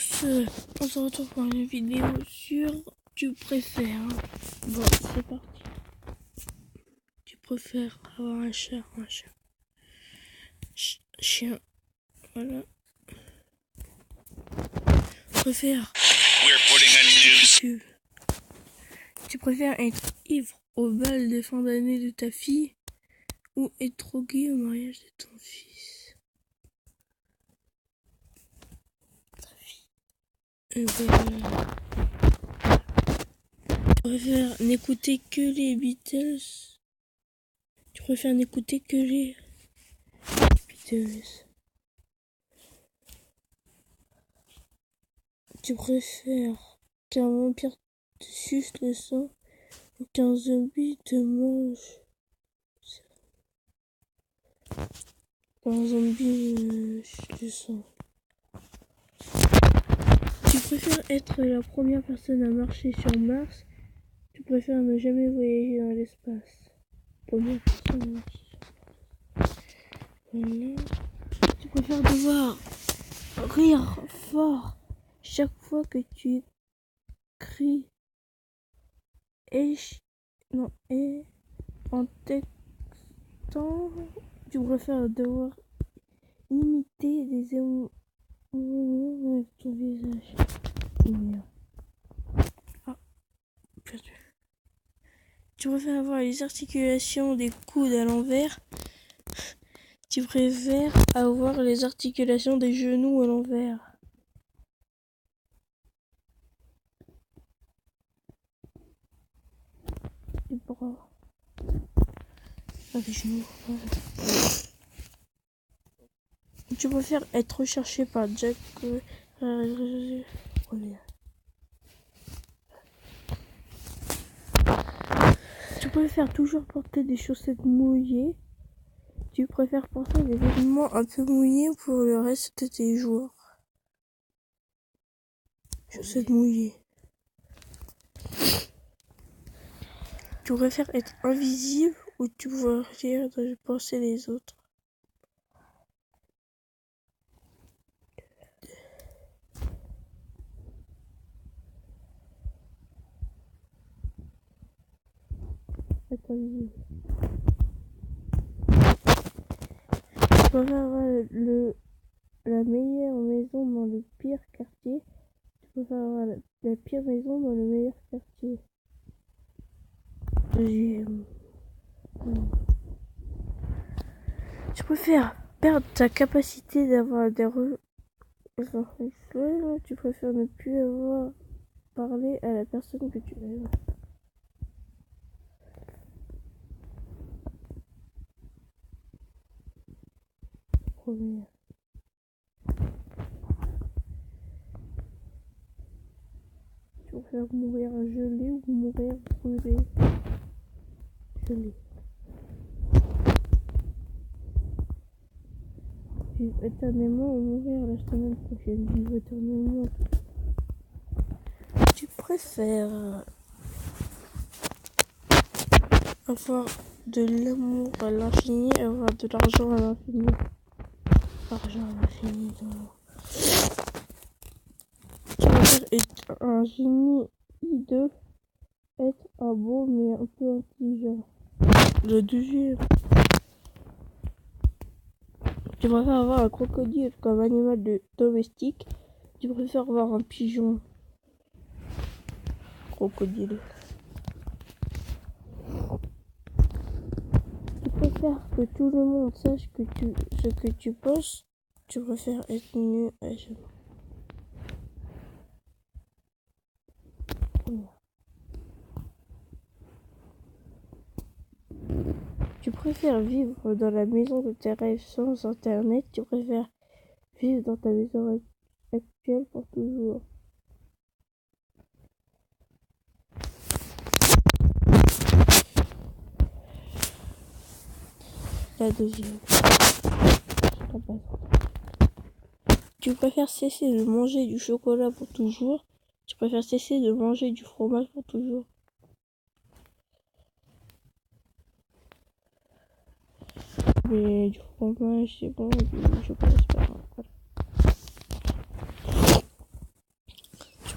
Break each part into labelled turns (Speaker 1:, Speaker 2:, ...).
Speaker 1: tous, on se retrouve pour une vidéo sur tu préfères. Bon, c'est parti. Tu préfères avoir un chat ou un chien? Chien, voilà. Tu préfères. Tu préfères être ivre au bal de fin d'année de ta fille ou être drogué au mariage de ton fils? Tu préfères n'écouter que les Beatles? Tu préfères n'écouter que les Beatles? Tu préfères qu'un vampire te suce le sang ou qu'un zombie te mange? Qu'un zombie suce le sang. Tu préfères être la première personne à marcher sur Mars? Tu préfères ne jamais voyager dans l'espace? Première personne à marcher sur Mars. Voilà. Tu préfères devoir rire fort chaque fois que tu cries et en textant? Tu préfères devoir imiter des émotions avec ton visage? Ah, perdu. Tu préfères avoir les articulations des coudes à l'envers? Tu préfères avoir les articulations des genoux à l'envers? Les bras. Ah, les genoux. Ouais. Tu préfères être recherché par Jack Tu préfères toujours porter des chaussettes mouillées? Tu préfères porter des vêtements un peu mouillés pour le reste de tes jours? Chaussettes mouillées. Tu préfères être invisible ou tu vois rire dans les pensées des autres? Être invisible. Tu préfères avoir la meilleure maison dans le pire quartier? Tu préfères avoir la pire maison dans le meilleur quartier? Deuxième. Tu préfères perdre ta capacité d'avoir des tu préfères ne plus avoir parlé à la personne que tu aimes? Première. Tu préfères mourir gelé ou mourir brûlé? Gelé. Vivre éternellement ou mourir la semaine prochaine? Vivre éternellement. Tu préfères avoir de l'amour à l'infini et avoir de l'argent à l'infini? L'argent à l'infini. Tu préfères être un génie hideux, être un beau mais un peu intelligent? Le deuxième. Tu préfères avoir un crocodile comme animal domestique? Tu préfères avoir un pigeon? Crocodile. Tu préfères que tout le monde sache ce que tu penses? Tu préfères être nu à jamais? Tu préfères vivre dans la maison de tes rêves sans internet? Tu préfères vivre dans ta maison actuelle pour toujours? La deuxième. Tu préfères cesser de manger du chocolat pour toujours? Tu préfères cesser de manger du fromage pour toujours? Mais du fromage, c'est bon, du chocolat, c'est pas bon. Voilà.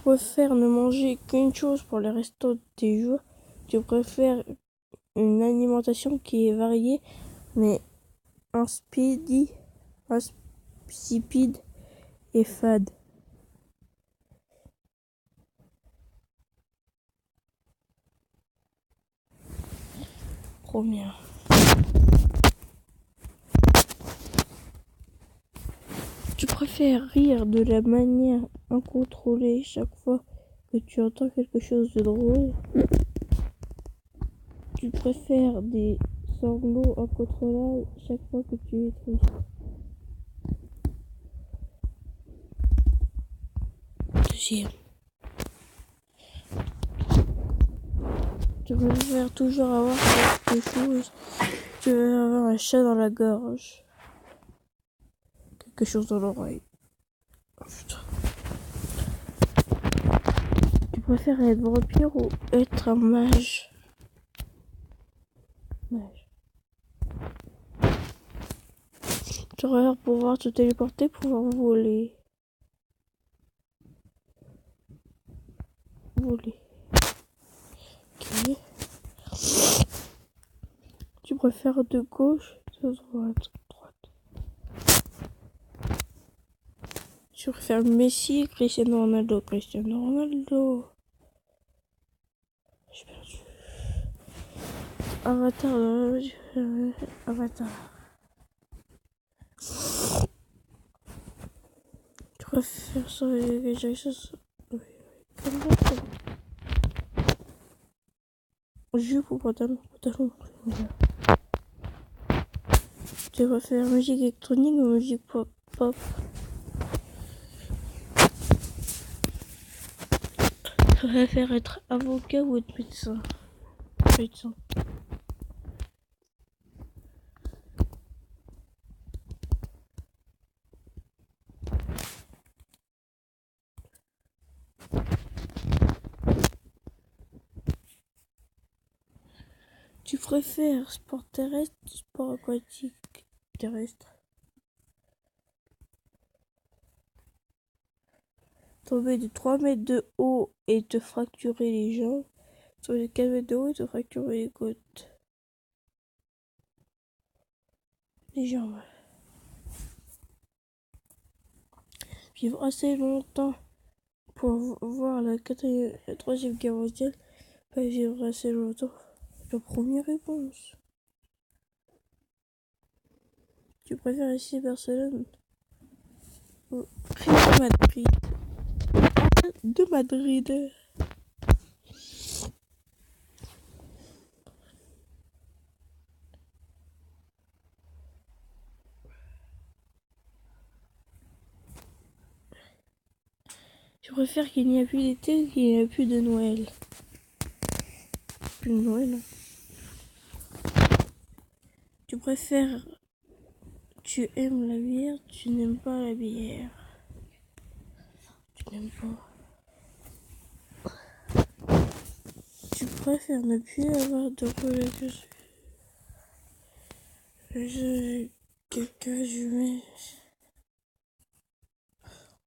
Speaker 1: préfères ne manger qu'une chose pour le restant de tes jours. Tu préfères une alimentation qui est variée mais insipide, insipide et fade. Première. Tu préfères rire de la manière incontrôlée chaque fois que tu entends quelque chose de drôle. Tu préfères des sanglots incontrôlables chaque fois que tu es triste. Deuxième. Tu préfères toujours avoir quelque chose. Tu veux avoir un chat dans la gorge. Quelque chose dans l'oreille. Oh, putain. Tu préfères être vampire ou être un mage? Mage. Tu préfères pouvoir te téléporter, pouvoir voler. Voler. Ok. Tu préfères de gauche ou de droite? Tu préfères Messi, Cristiano Ronaldo? Cristiano Ronaldo. J'ai perdu. Avatar. Avatar. Tu préfères ça avec Jason? Jupe ou pantalon? Pantalon. Tu préfères musique électronique ou musique pop? Tu préfères être avocat ou être médecin? Médecin. Tu préfères sport terrestre ou sport aquatique? Terrestre. Tomber de 3 mètres de haut et te fracturer les jambes. Tomber de 4 mètres de haut et te fracturer les côtes. Les jambes. Vivre assez longtemps pour voir la 3e guerre mondiale. Pas vivre assez longtemps. La première réponse. Tu préfères ici Barcelone ou Real Madrid? De Madrid. Je préfère qu'il n'y ait plus d'été qu'il n'y ait plus de Noël. Plus de Noël. Tu préfères... Tu aimes la bière, tu n'aimes pas la bière. Tu n'aimes pas. Tu préfères ne plus avoir de relation. Quelqu'un, je mets...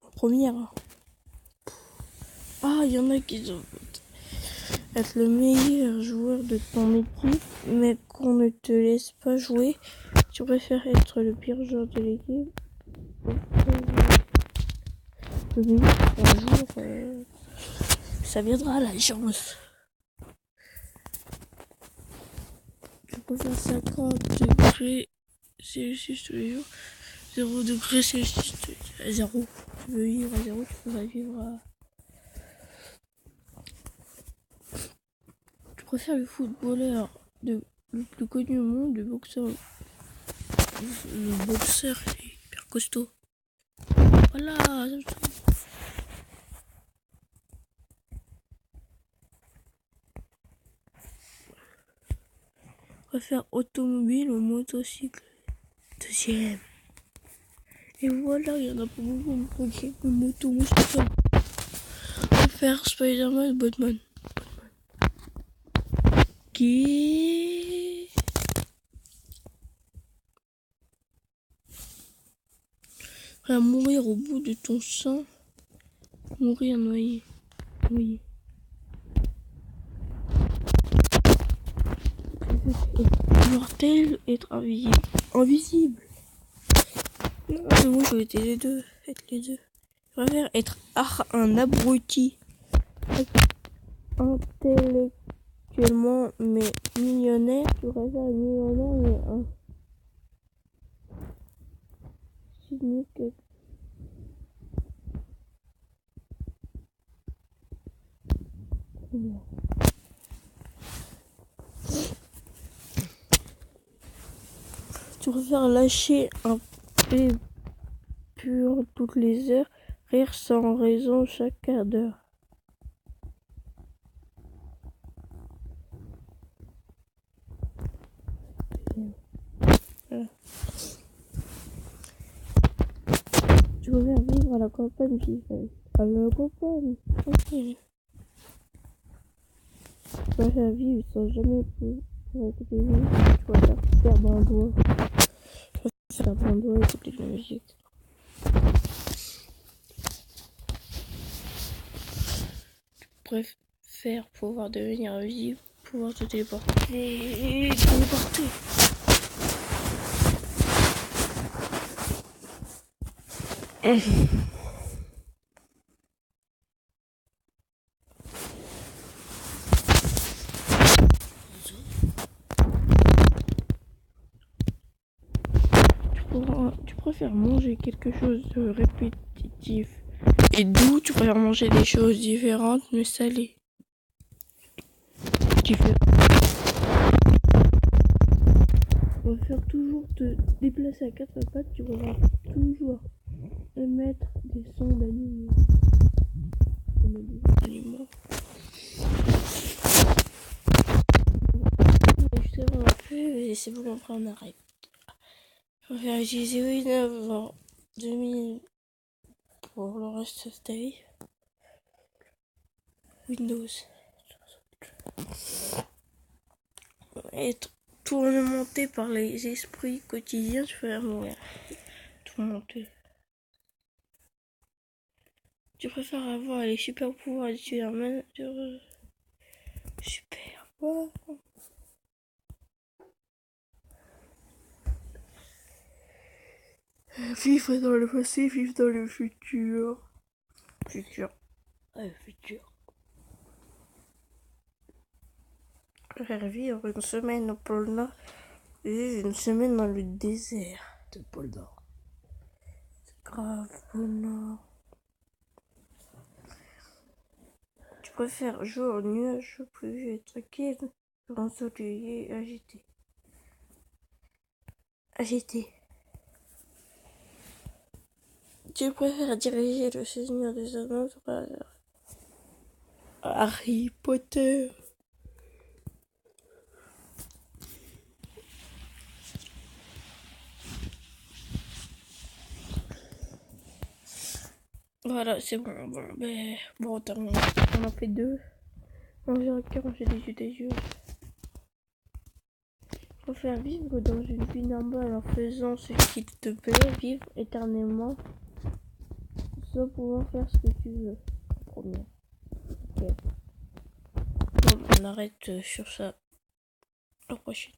Speaker 1: En première. Ah, il y en a qui ont... Être le meilleur joueur de ton équipe, mais qu'on ne te laisse pas jouer. Tu préfères être le pire joueur de l'équipe ou le meilleur un jour ça viendra la chance. Je préfère 50 degrés Celsius tous les jours, 0 degrés Celsius à 0. Tu veux vivre à 0, tu pourrais vivre à... Je préfère le footballeur le plus connu au monde, le boxeur. Le boxeur est hyper costaud. Voilà, je préfère automobile ou motocycle. Deuxième. Et voilà, il y en a pas beaucoup. Ok, une moto, moi je préfère Spider-Man ou Batman. Qui va mourir au bout de ton sang, mourir noyé. Oui. Être immortel, être invisible. Invisible. Non, mais moi je veux être les deux. Être les deux. Je préfère être un abruti. Intellectuellement, mais millionnaire. Je préfère être millionnaire, mais un cynique. Tu préfères lâcher un P pur toutes les heures, rire sans raison chaque quart d'heure. Voilà. Tu préfères vivre à la campagne, vivre à la campagne. Okay. Tu préfères vivre sans jamais pouvoir écouter de musique. Tu préfères perdre un doigt. Tu préfères perdre un doigt et écouter de la musique. Tu préfères pouvoir devenir invisible, pouvoir te téléporter. Tu préfères manger quelque chose de répétitif et doux, tu préfères manger des choses différentes mais salées. Différentes. Tu préfères toujours te déplacer à quatre pattes, tu préfères toujours émettre des sons d'animaux. C'est bon, après on arrête. Je préfère utiliser Windows 2000 pour le reste de ta vie. Windows. Être tourmenté par les esprits quotidiens, tu préfères mourir. Tourmenté. Tu préfères avoir les super pouvoirs de Superman sur super. Oh. Vivre dans le passé, vivre dans le futur. Futur. Ouais, futur. Je préfère vivre une semaine au pôle Nord et vivre une semaine dans le désert de pôle Nord. C'est grave, pôle Nord. Tu préfères jour, nuage, pluvieux, tranquille, ensoleillé, agité. Agité. Tu préfères diriger le Seigneur des Anneaux ou Harry Potter? Voilà, c'est bon. Bon, on en fait deux. On verra quand j'ai des yeux. Faut faire vivre dans une vie normale en faisant ce qui te plaît, vivre éternellement, sans pouvoir faire ce que tu veux. Premier. Ok. Bon, on arrête sur ça. À la prochaine.